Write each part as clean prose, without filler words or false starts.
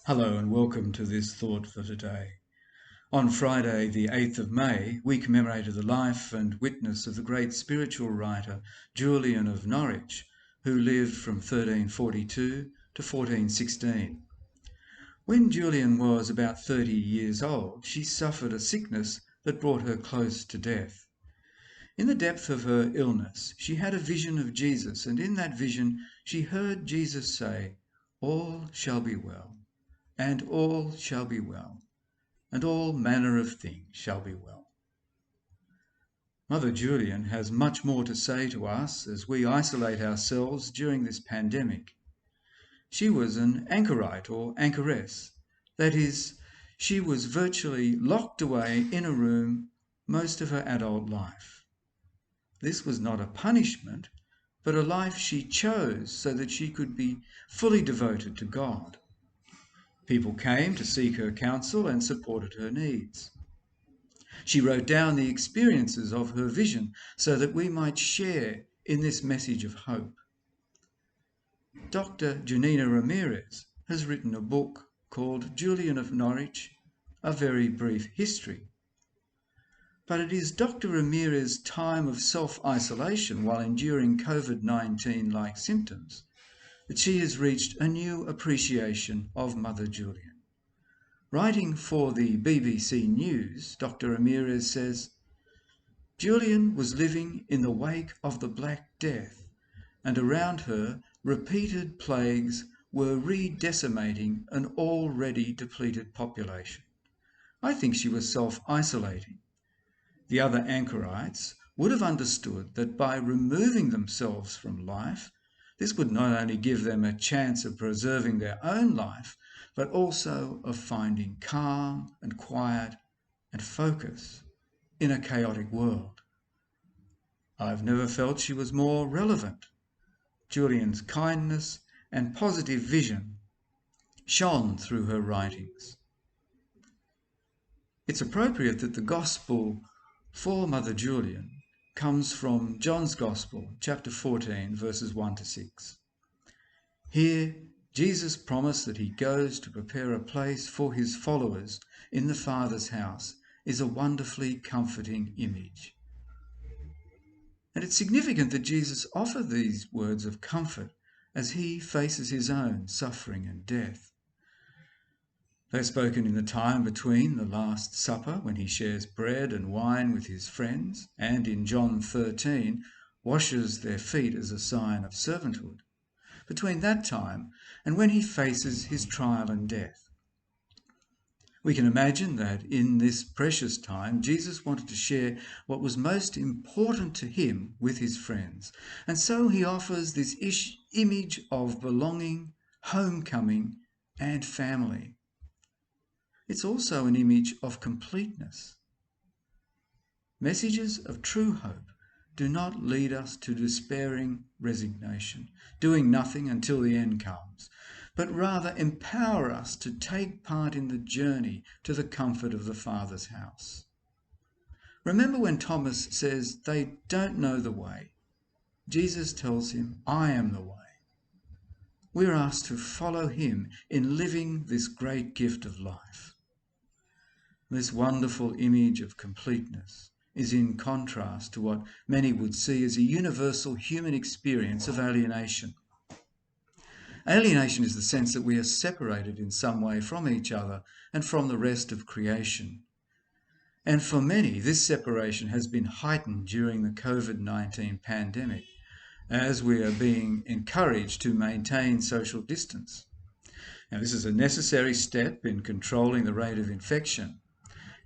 Hello and welcome to this thought for today. On Friday, the 8th of May, we commemorated the life and witness of the great spiritual writer Julian of Norwich, who lived from 1342 to 1416. When Julian was about 30 years old, she suffered a sickness that brought her close to death. In the depth of her illness, she had a vision of Jesus, and in that vision she heard Jesus say, "All shall be well. And all shall be well, and all manner of things shall be well." Mother Julian has much more to say to us as we isolate ourselves during this pandemic. She was an anchorite or anchoress. That is, she was virtually locked away in a room most of her adult life. This was not a punishment, but a life she chose so that she could be fully devoted to God. People came to seek her counsel and supported her needs. She wrote down the experiences of her vision so that we might share in this message of hope. Dr. Janina Ramirez has written a book called Julian of Norwich, A Very Brief History. But it is Dr. Ramirez's time of self-isolation while enduring COVID-19-like symptoms that she has reached a new appreciation of Mother Julian. Writing for the BBC News, Dr. Ramirez says, "Julian was living in the wake of the Black Death, and around her repeated plagues were redecimating an already depleted population. I think she was self-isolating. The other anchorites would have understood that by removing themselves from life, this would not only give them a chance of preserving their own life, but also of finding calm and quiet and focus in a chaotic world. I've never felt she was more relevant." Julian's kindness and positive vision shone through her writings. It's appropriate that the Gospel for Mother Julian comes from John's Gospel, chapter 14, verses 1 to 6. Here, Jesus promised that he goes to prepare a place for his followers in the Father's house is a wonderfully comforting image. And it's significant that Jesus offered these words of comfort as he faces his own suffering and death. They're spoken in the time between the Last Supper, when he shares bread and wine with his friends, and in John 13 washes their feet as a sign of servanthood. Between that time and when he faces his trial and death. We can imagine that in this precious time, Jesus wanted to share what was most important to him with his friends. And so he offers this image of belonging, homecoming, and family. It's also an image of completeness. Messages of true hope do not lead us to despairing resignation, doing nothing until the end comes, but rather empower us to take part in the journey to the comfort of the Father's house. Remember when Thomas says they don't know the way. Jesus tells him, "I am the way." We're asked to follow him in living this great gift of life. This wonderful image of completeness is in contrast to what many would see as a universal human experience of alienation. Alienation is the sense that we are separated in some way from each other and from the rest of creation. And for many, this separation has been heightened during the COVID-19 pandemic, as we are being encouraged to maintain social distance. Now, this is a necessary step in controlling the rate of infection.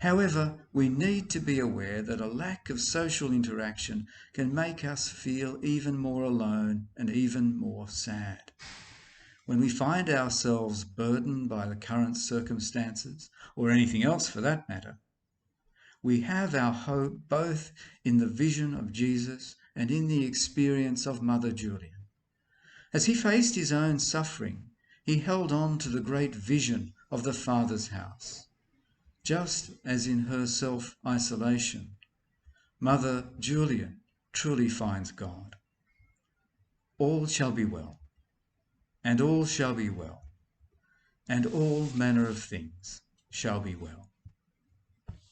However, we need to be aware that a lack of social interaction can make us feel even more alone and even more sad. When we find ourselves burdened by the current circumstances, or anything else for that matter, we have our hope both in the vision of Jesus and in the experience of Mother Julian. As he faced his own suffering, he held on to the great vision of the Father's house. Just as in her self-isolation, Mother Julian truly finds God. All shall be well, and all shall be well. and all manner of things shall be well.